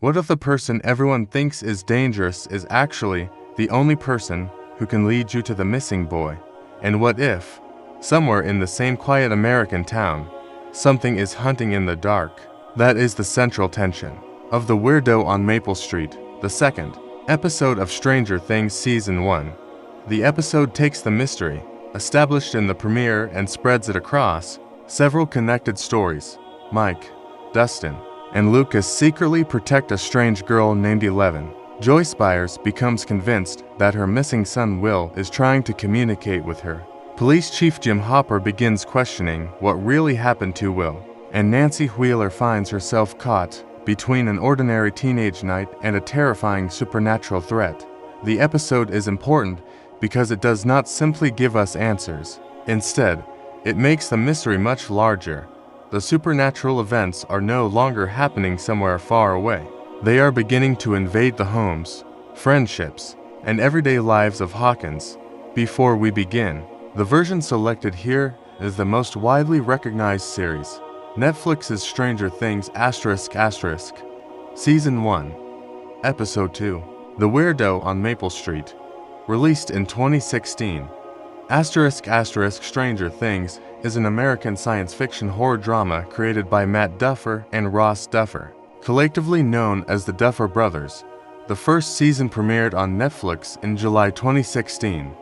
What if the person everyone thinks is dangerous is actually the only person who can lead you to the missing boy? And what if, somewhere in the same quiet American town, something is hunting in the dark? That is the central tension of The Weirdo on Maple Street, the second episode of Stranger Things Season 1. The episode takes the mystery established in the premiere and spreads it across several connected stories. Mike, Dustin, and Lucas secretly protect a strange girl named 11. Joyce Byers becomes convinced that her missing son Will is trying to communicate with her. Police Chief Jim Hopper begins questioning what really happened to Will, and Nancy Wheeler finds herself caught between an ordinary teenage night and a terrifying supernatural threat. The episode is important because it does not simply give us answers. Instead, it makes the mystery much larger. The supernatural events are no longer happening somewhere far away. They are beginning to invade the homes, friendships, and everyday lives of Hawkins. Before we begin, the version selected here is the most widely recognized series, Netflix's Stranger Things ***, Season 1, Episode 2, The Weirdo on Maple Street, released in 2016. Stranger Things is an American science fiction horror drama created by Matt Duffer and Ross Duffer, collectively known as the Duffer Brothers. The first season premiered on Netflix in July 2016.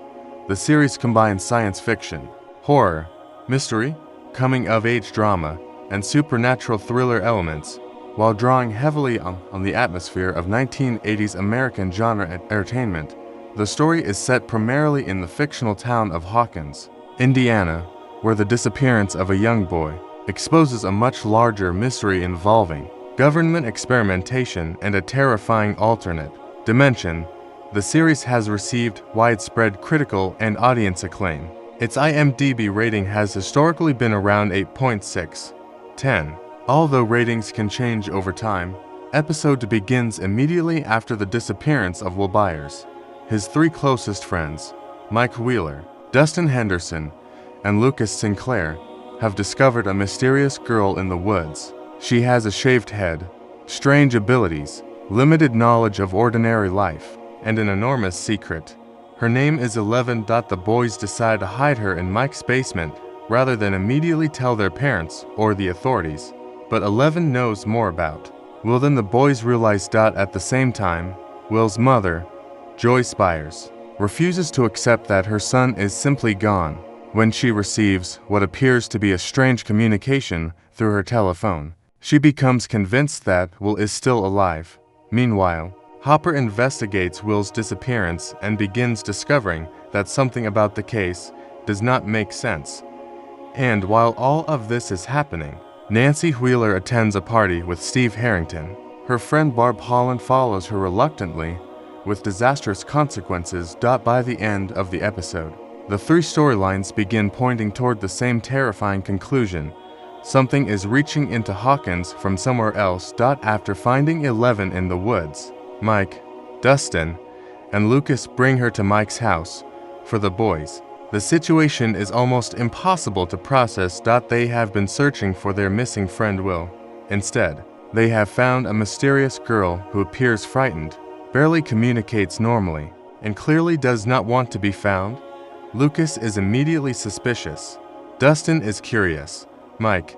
The series combines science fiction, horror, mystery, coming-of-age drama, and supernatural thriller elements, while drawing heavily on the atmosphere of 1980s American genre entertainment. The story is set primarily in the fictional town of Hawkins, Indiana, where the disappearance of a young boy exposes a much larger mystery involving government experimentation and a terrifying alternate dimension. The series has received widespread critical and audience acclaim. Its IMDb rating has historically been around 8.6/10. Although ratings can change over time, episode begins immediately after the disappearance of Will Byers. His three closest friends, Mike Wheeler, Dustin Henderson, and Lucas Sinclair, have discovered a mysterious girl in the woods. She has a shaved head, strange abilities, limited knowledge of ordinary life, and an enormous secret. Her name is 11. The boys decide to hide her in Mike's basement rather than immediately tell their parents or the authorities. But 11 knows more about Will than the boys realize. At the same time, Will's mother, Joyce Byers, refuses to accept that her son is simply gone. When she receives what appears to be a strange communication through her telephone, she becomes convinced that Will is still alive. Meanwhile, Hopper investigates Will's disappearance and begins discovering that something about the case does not make sense. And while all of this is happening, Nancy Wheeler attends a party with Steve Harrington. Her friend Barb Holland follows her reluctantly, with disastrous consequences. By the end of the episode, the three storylines begin pointing toward the same terrifying conclusion. Something is reaching into Hawkins from somewhere else. After finding 11 in the woods, Mike, Dustin, and Lucas bring her to Mike's house. For the boys, the situation is almost impossible to process. They have been searching for their missing friend Will. Instead, they have found a mysterious girl who appears frightened, barely communicates normally, and clearly does not want to be found. Lucas is immediately suspicious. Dustin is curious. Mike,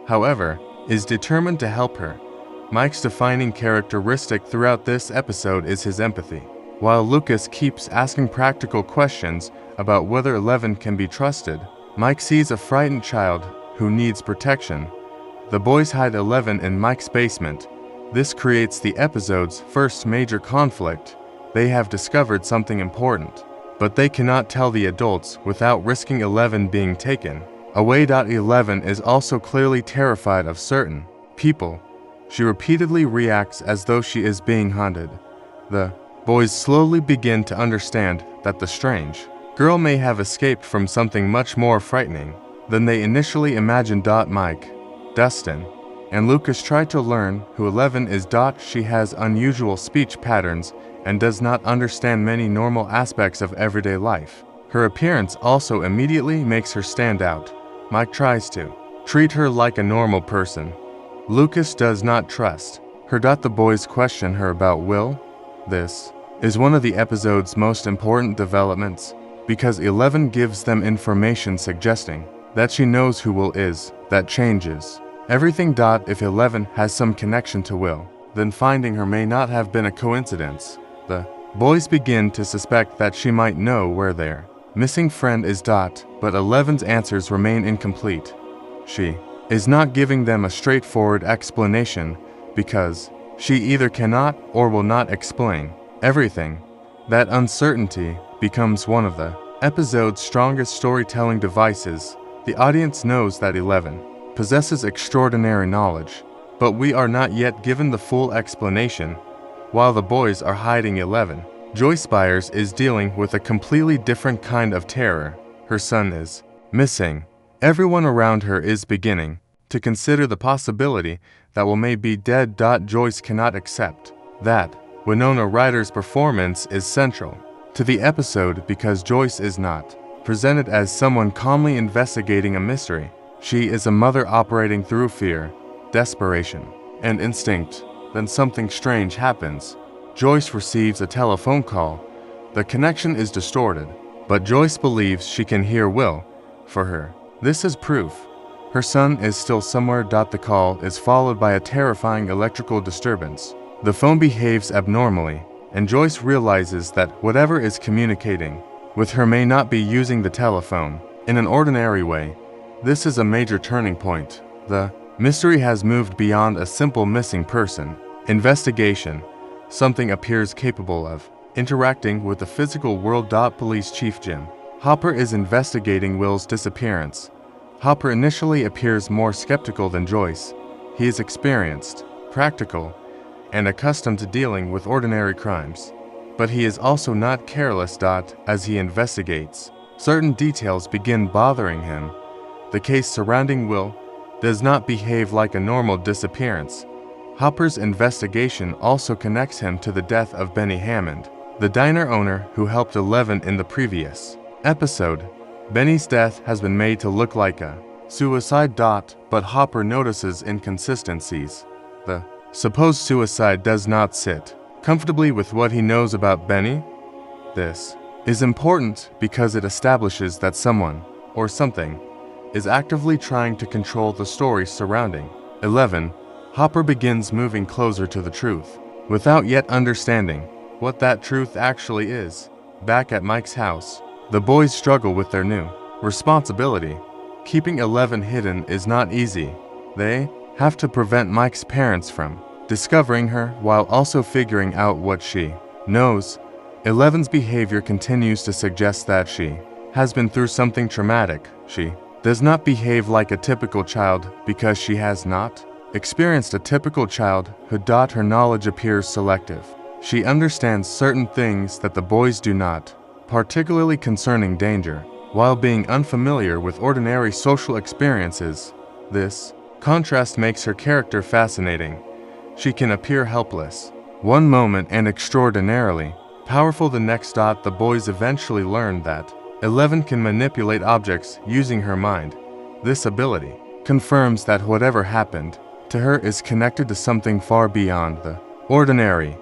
however, is determined to help her. Mike's defining characteristic throughout this episode is his empathy. While Lucas keeps asking practical questions about whether 11 can be trusted, Mike sees a frightened child who needs protection. The boys hide 11 in Mike's basement. This creates the episode's first major conflict. They have discovered something important, but they cannot tell the adults without risking 11 being taken away. 11 is also clearly terrified of certain people. She repeatedly reacts as though she is being haunted. The boys slowly begin to understand that the strange girl may have escaped from something much more frightening than they initially imagined. Mike, Dustin, and Lucas try to learn who 11 is. She has unusual speech patterns and does not understand many normal aspects of everyday life. Her appearance also immediately makes her stand out. Mike tries to treat her like a normal person. Lucas does not trust The boys question her about Will. This is one of the episode's most important developments, because 11 gives them information suggesting that she knows who Will is. That changes everything. If 11 has some connection to Will, then finding her may not have been a coincidence. The boys begin to suspect that she might know where their missing friend is. But 11's answers remain incomplete. She is not giving them a straightforward explanation because she either cannot or will not explain everything. That uncertainty becomes one of the episode's strongest storytelling devices. The audience knows that 11 possesses extraordinary knowledge, but we are not yet given the full explanation. While the boys are hiding 11, Joyce Byers is dealing with a completely different kind of terror. Her son is missing. Everyone around her is beginning to consider the possibility that Will may be dead. Joyce cannot accept that. Winona Ryder's performance is central to the episode because Joyce is not presented as someone calmly investigating a mystery. She is a mother operating through fear, desperation, and instinct. Then something strange happens. Joyce receives a telephone call. The connection is distorted, but Joyce believes she can hear Will. For her, this is proof her son is still somewhere. The call is followed by a terrifying electrical disturbance. The phone behaves abnormally, and Joyce realizes that whatever is communicating with her may not be using the telephone in an ordinary way. This is a major turning point. The mystery has moved beyond a simple missing person investigation. Something appears capable of interacting with the physical world. Police Chief Jim Hopper is investigating Will's disappearance. Hopper initially appears more skeptical than Joyce. He is experienced, practical, and accustomed to dealing with ordinary crimes. But he is also not careless. As he investigates, certain details begin bothering him. The case surrounding Will does not behave like a normal disappearance. Hopper's investigation also connects him to the death of Benny Hammond, the diner owner who helped 11 in the previous episode. Benny's death has been made to look like a suicide. But Hopper notices inconsistencies. The supposed suicide does not sit comfortably with what he knows about Benny. This is important because it establishes that someone or something is actively trying to control the story surrounding 11. Hopper begins moving closer to the truth, without yet understanding what that truth actually is. Back at Mike's house, the boys struggle with their new responsibility. Keeping 11 hidden is not easy. They have to prevent Mike's parents from discovering her while also figuring out what she knows. 11's behavior continues to suggest that she has been through something traumatic. She does not behave like a typical child because she has not experienced a typical childhood. Her knowledge appears selective. She understands certain things that the boys do not, particularly concerning danger, while being unfamiliar with ordinary social experiences. This contrast makes her character fascinating. She can appear helpless one moment and extraordinarily powerful the next. The boys eventually learn that 11 can manipulate objects using her mind. This ability confirms that whatever happened to her is connected to something far beyond the ordinary.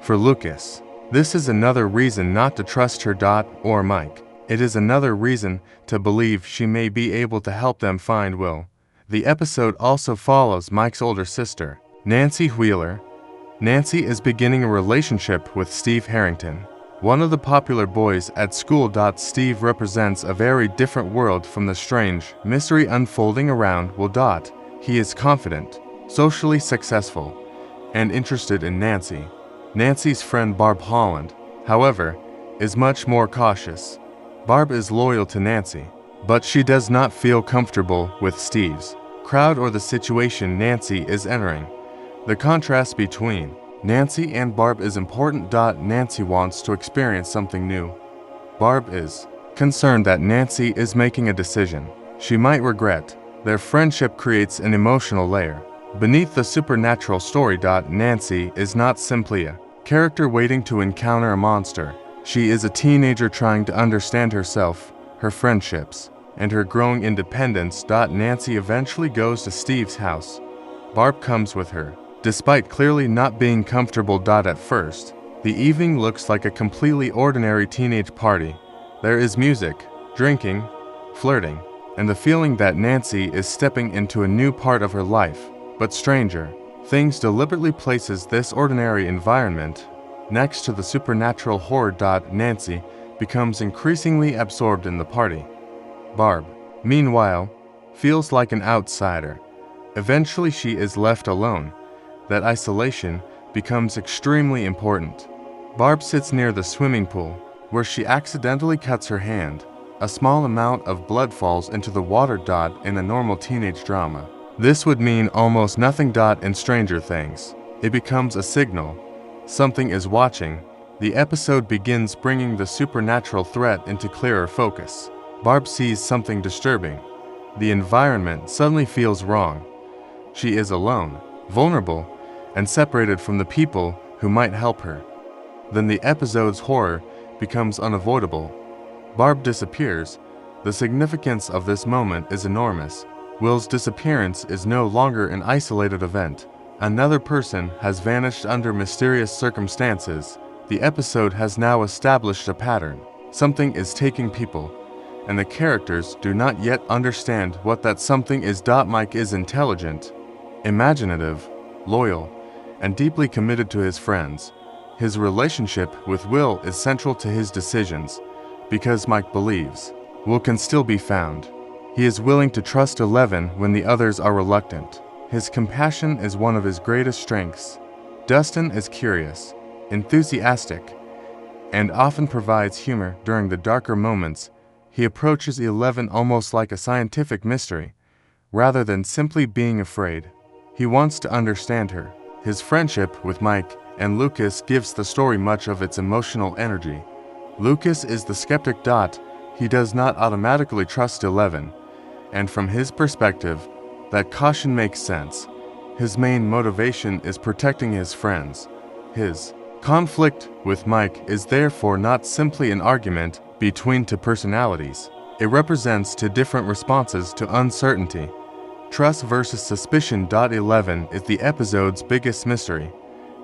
For Lucas, this is another reason not to trust her. Or Mike. It is another reason to believe she may be able to help them find Will. The episode also follows Mike's older sister, Nancy Wheeler. Nancy is beginning a relationship with Steve Harrington, one of the popular boys at school. Steve represents a very different world from the strange mystery unfolding around Will. He is confident, socially successful, and interested in Nancy. Nancy's friend Barb Holland, however, is much more cautious. Barb is loyal to Nancy, but she does not feel comfortable with Steve's crowd or the situation Nancy is entering. The contrast between Nancy and Barb is important. Nancy wants to experience something new. Barb is concerned that Nancy is making a decision she might regret. Their friendship creates an emotional layer beneath the supernatural story. Nancy is not simply a character waiting to encounter a monster. She is a teenager trying to understand herself, her friendships, and her growing independence. Nancy eventually goes to Steve's house. Barb comes with her, Despite clearly not being comfortable. At first, the evening looks like a completely ordinary teenage party. There is music, drinking, flirting, and the feeling that Nancy is stepping into a new part of her life. But stranger things deliberately places this ordinary environment next to the supernatural horror. Nancy becomes increasingly absorbed in the party. Barb, meanwhile, feels like an outsider. Eventually she is left alone. That isolation becomes extremely important. Barb sits near the swimming pool, where she accidentally cuts her hand. A small amount of blood falls into the water. In a normal teenage drama, this would mean almost nothing. In Stranger Things, it becomes a signal. Something is watching. The episode begins bringing the supernatural threat into clearer focus. Barb sees something disturbing. The environment suddenly feels wrong. She is alone, vulnerable, and separated from the people who might help her. Then the episode's horror becomes unavoidable. Barb disappears. The significance of this moment is enormous. Will's disappearance is no longer an isolated event. Another person has vanished under mysterious circumstances. The episode has now established a pattern. Something is taking people, and the characters do not yet understand what that something is. Mike is intelligent, imaginative, loyal, and deeply committed to his friends. His relationship with Will is central to his decisions, because Mike believes Will can still be found. He is willing to trust 11 when the others are reluctant. His compassion is one of his greatest strengths. Dustin is curious, enthusiastic, and often provides humor during the darker moments. He approaches 11 almost like a scientific mystery, rather than simply being afraid. He wants to understand her. His friendship with Mike and Lucas gives the story much of its emotional energy. Lucas is the skeptic. He does not automatically trust 11, and from his perspective, that caution makes sense. His main motivation is protecting his friends. His conflict with Mike is therefore not simply an argument between two personalities. It represents two different responses to uncertainty. Trust versus suspicion. 11 is the episode's biggest mystery.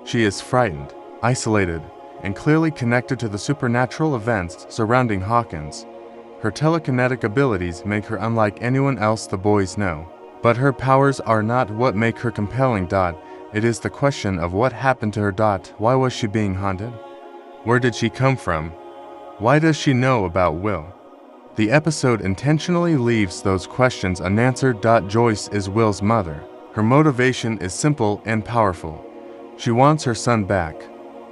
She is frightened, isolated, and clearly connected to the supernatural events surrounding Hawkins. Her telekinetic abilities make her unlike anyone else the boys know. But her powers are not what make her compelling. It is the question of what happened to her. Why was she being haunted? Where did she come from? Why does she know about Will? The episode intentionally leaves those questions unanswered. Joyce is Will's mother. Her motivation is simple and powerful. She wants her son back.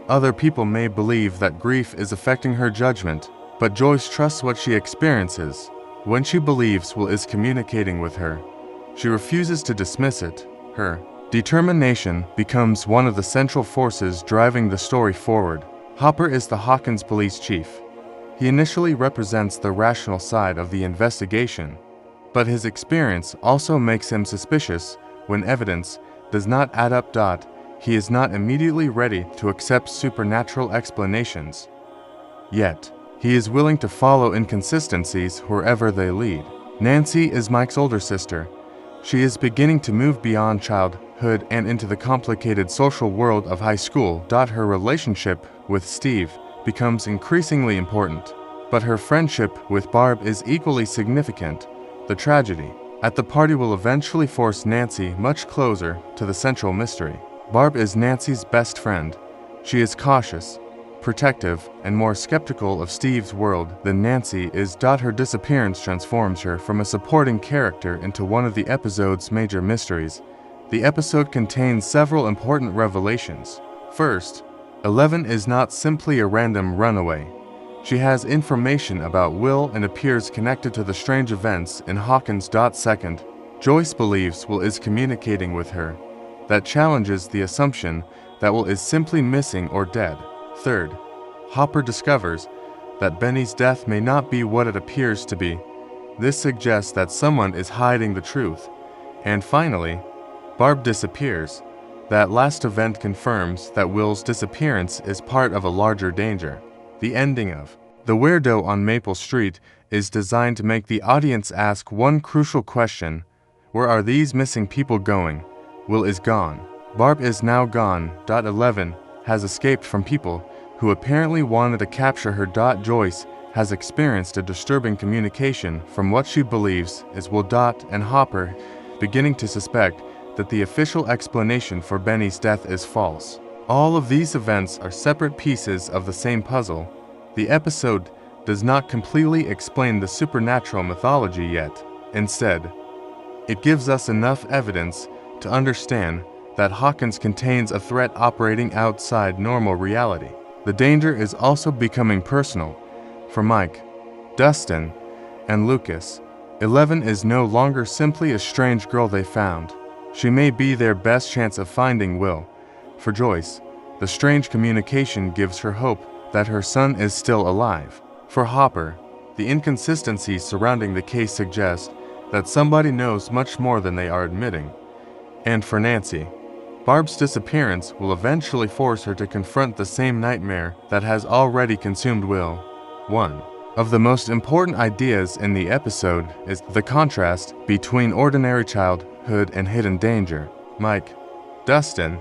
Other people may believe that grief is affecting her judgment, but Joyce trusts what she experiences. When she believes Will is communicating with her, she refuses to dismiss it. Her determination becomes one of the central forces driving the story forward. Hopper is the Hawkins police chief. He initially represents the rational side of the investigation, but his experience also makes him suspicious when evidence does not add up. He is not immediately ready to accept supernatural explanations. Yet, he is willing to follow inconsistencies wherever they lead. Nancy is Mike's older sister. She is beginning to move beyond childhood and into the complicated social world of high school. Her relationship with Steve becomes increasingly important, but her friendship with Barb is equally significant. The tragedy at the party will eventually force Nancy much closer to the central mystery. Barb is Nancy's best friend. She is cautious, protective, and more skeptical of Steve's world than Nancy is. Her disappearance transforms her from a supporting character into one of the episode's major mysteries. The episode contains several important revelations. First, 11 is not simply a random runaway. She has information about Will and appears connected to the strange events in Hawkins. Second, Joyce believes Will is communicating with her. That challenges the assumption that Will is simply missing or dead. Third, Hopper discovers that Benny's death may not be what it appears to be. This suggests that someone is hiding the truth. And finally, Barb disappears. That last event confirms that Will's disappearance is part of a larger danger. The ending of The Weirdo on Maple Street is designed to make the audience ask one crucial question: where are these missing people going? Will is gone. Barb is now gone. 11 has escaped from people who apparently wanted to capture her. Joyce has experienced a disturbing communication from what she believes is Will. And Hopper beginning to suspect that the official explanation for Benny's death is false. All of these events are separate pieces of the same puzzle. The episode does not completely explain the supernatural mythology yet. Instead, it gives us enough evidence to understand that Hawkins contains a threat operating outside normal reality. The danger is also becoming personal. For Mike, Dustin, and Lucas, 11 is no longer simply a strange girl they found. She may be their best chance of finding Will. For Joyce, the strange communication gives her hope that her son is still alive. For Hopper, the inconsistencies surrounding the case suggest that somebody knows much more than they are admitting. And for Nancy, Barb's disappearance will eventually force her to confront the same nightmare that has already consumed Will. One of the most important ideas in the episode is the contrast between ordinary childhood and hidden danger. Mike, Dustin,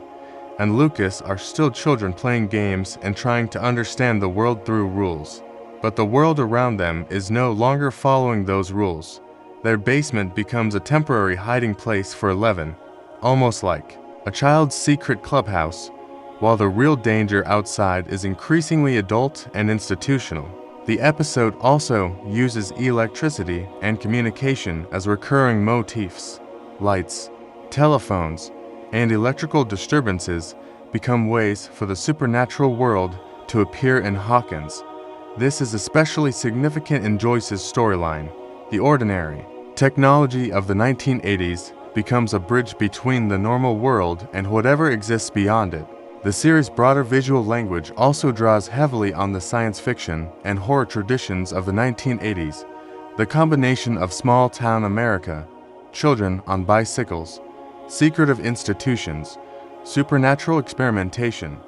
and Lucas are still children playing games and trying to understand the world through rules. But the world around them is no longer following those rules. Their basement becomes a temporary hiding place for 11, almost like a child's secret clubhouse, while the real danger outside is increasingly adult and institutional. The episode also uses electricity and communication as recurring motifs. Lights, telephones, and electrical disturbances become ways for the supernatural world to appear in Hawkins. This is especially significant in Joyce's storyline. The ordinary technology of the 1980s becomes a bridge between the normal world and whatever exists beyond it. The series' broader visual language also draws heavily on the science fiction and horror traditions of the 1980s. The combination of small-town America, children on bicycles, secretive institutions, supernatural experimentation,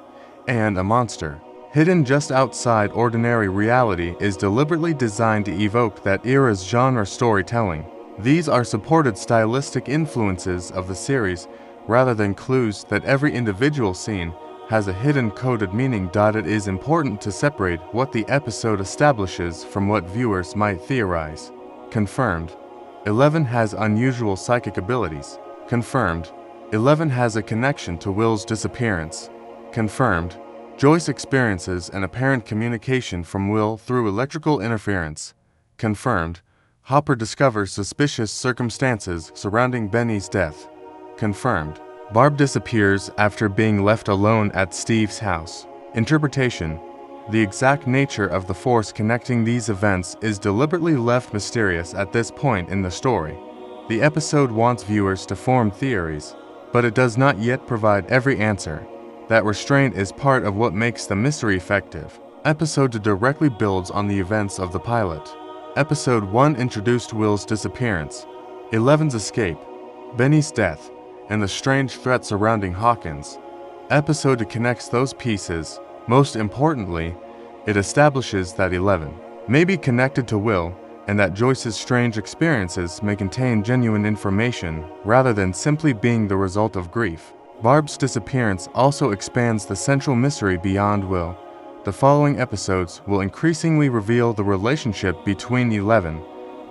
and a monster hidden just outside ordinary reality is deliberately designed to evoke that era's genre storytelling. These are supported stylistic influences of the series rather than clues that every individual scene has a hidden coded meaning. It is important to separate what the episode establishes from what viewers might theorize. Confirmed, 11 has unusual psychic abilities. Confirmed, 11 has a connection to Will's disappearance. Confirmed, Joyce experiences an apparent communication from Will through electrical interference. Confirmed, Hopper discovers suspicious circumstances surrounding Benny's death. Confirmed, Barb disappears after being left alone at Steve's house. Interpretation: the exact nature of the force connecting these events is deliberately left mysterious at this point in the story. The episode wants viewers to form theories, but it does not yet provide every answer. That restraint is part of what makes the mystery effective. Episode 2 directly builds on the events of the pilot. Episode 1 introduced Will's disappearance, 11's escape, Benny's death, and the strange threat surrounding Hawkins. Episode 2 connects those pieces. Most importantly, it establishes that 11 may be connected to Will and that Joyce's strange experiences may contain genuine information rather than simply being the result of grief. Barb's disappearance also expands the central mystery beyond Will. The following episodes will increasingly reveal the relationship between 11,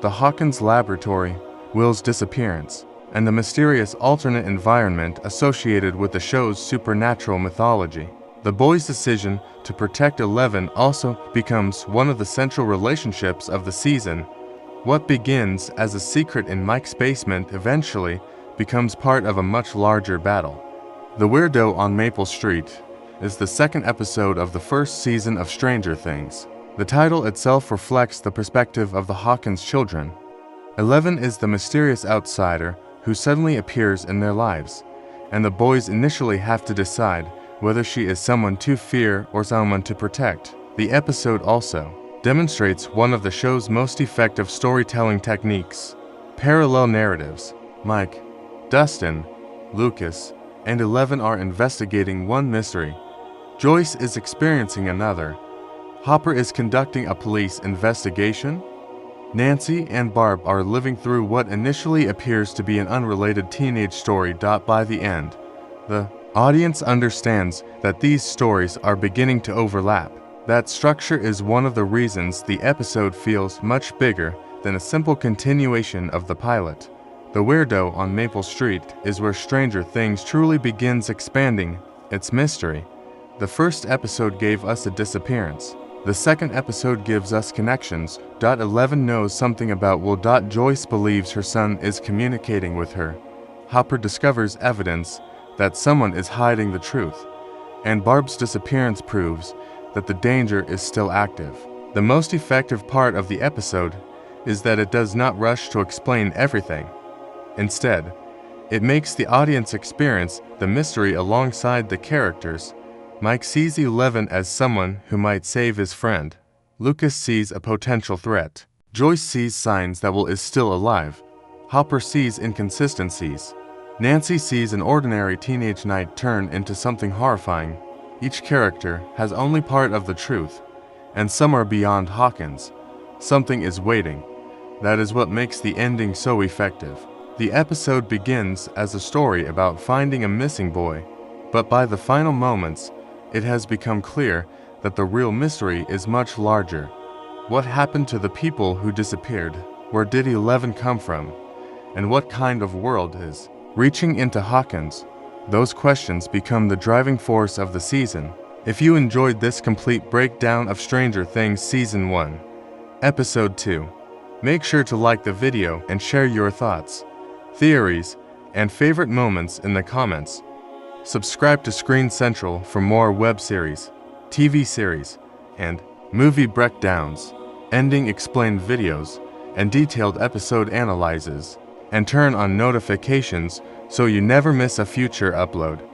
the Hawkins laboratory, Will's disappearance, and the mysterious alternate environment associated with the show's supernatural mythology. The boys' decision to protect 11 also becomes one of the central relationships of the season. What begins as a secret in Mike's basement eventually becomes part of a much larger battle. The Weirdo on Maple Street is the second episode of the first season of Stranger Things. The title itself reflects the perspective of the Hawkins children. 11 is the mysterious outsider who suddenly appears in their lives, and the boys initially have to decide whether she is someone to fear or someone to protect. The episode also demonstrates one of the show's most effective storytelling techniques: parallel narratives. Mike, Dustin, Lucas, and 11 are investigating one mystery. Joyce is experiencing another. Hopper is conducting a police investigation. Nancy and Barb are living through what initially appears to be an unrelated teenage story. By the end, the Audience understands that these stories are beginning to overlap. That structure is one of the reasons the episode feels much bigger than a simple continuation of the pilot. The Weirdo on Maple Street is where Stranger Things truly begins expanding its mystery. The first episode gave us a disappearance. The second episode gives us connections. 11 knows something about Will. Joyce believes her son is communicating with her. Hopper discovers evidence that someone is hiding the truth. And Barb's disappearance proves that the danger is still active. The most effective part of the episode is that it does not rush to explain everything. Instead, it makes the audience experience the mystery alongside the characters. Mike sees 11 as someone who might save his friend. Lucas sees a potential threat. Joyce sees signs that Will is still alive. Hopper sees inconsistencies. Nancy sees an ordinary teenage night turn into something horrifying. Each character has only part of the truth, and somewhere beyond Hawkins, something is waiting. That is what makes the ending so effective. The episode begins as a story about finding a missing boy, but by the final moments, it has become clear that the real mystery is much larger. What happened to the people who disappeared? Where did 11 come from? And what kind of world is reaching into Hawkins? Those questions become the driving force of the season. If you enjoyed this complete breakdown of Stranger Things Season 1, Episode 2, make sure to like the video and share your thoughts, theories, and favorite moments in the comments. Subscribe to Screen Central for more web series, TV series, and movie breakdowns, ending explained videos, and detailed episode analyses, and turn on notifications so you never miss a future upload.